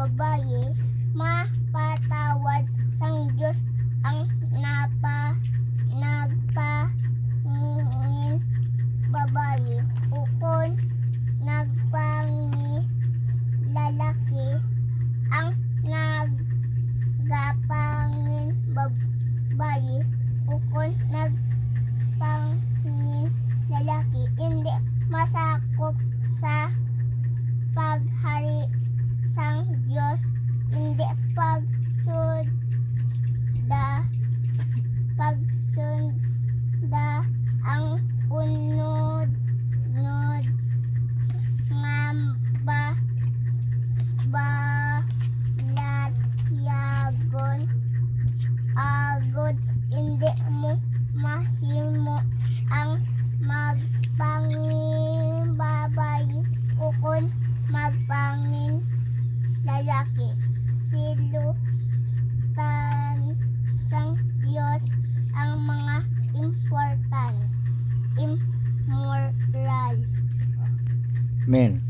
babae, mapatawad sang Diyos ang nagpangin babae, ukon nagpangi lalaki, ang nagapangin babae, ukon nagpangin lalaki, hindi masakop sa paghari sang Diyos, hindi pagsunda ang unod nga balatyagon agod, hindi mo mahimo ang magpangin babae, ukon magpangin lalaki, silutan sang Diyos ang mga immoral. Men.